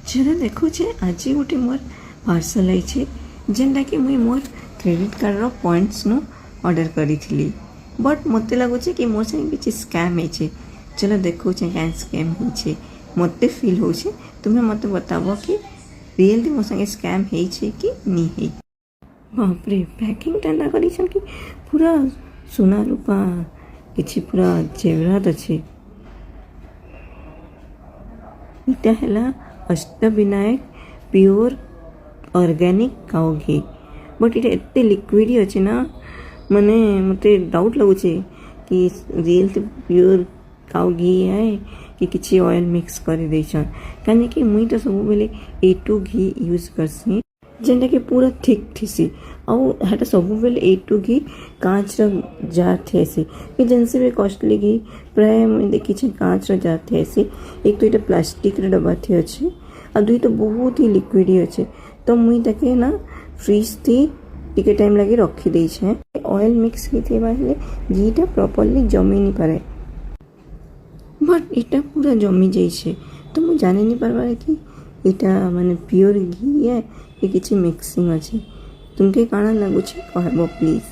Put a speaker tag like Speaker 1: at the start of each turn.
Speaker 1: चलो देखो आज गोटे मोर पार्सल आई जेनटा कि मुई मोर क्रेडिट कार्ड रो पॉइंट्स नु ऑर्डर करी थी बट मत लगुच कि मोर संगे किसी स्कैम है। चलो देखो क्या स्कैम है मत फील हो तुम्हें मत बताब कि रियली मो संगे स्कैम है कि नहीं है। बापरे पैकिंग टा कर पूरा सोना रूपा किसी पूरा जेवरात अच्छे। इटा है Ashtavinayak pure organic cow ghee but इटा एते लिक्विड अच्छे ना माने मते डाउट लगुचे कि रियल प्योर काउ घी है कि किसी ऑयल मिक्स कर देछन कहीं कि मुई तो सब बेले A2 घी यूज करसी जेनटा कि पूरा थिक थीसी आटा सब बेले A2 घी कांच जार थे कि जिनसे भी कॉस्टली घी प्राय मुझे देखी कांच जार थे एक तो ये प्लास्टिक डब्बा थी अच्छे आ दुई तो बहुत ही लिक्विड अच्छे तो मुई ताके ना फ्रिज थी टिके टाइम लगे रखी दे ऑयल मिक्स होते घीटा प्रॉपर्ली जमी नहीं पारे बट इटा पूरा जमी जाइए तो मुझे जानी नहीं पार्बार कि इटा माने प्योर घी है कि किसी मिक्सिंग अच्छे तुमके काଣା लगुचे कहब प्लीज।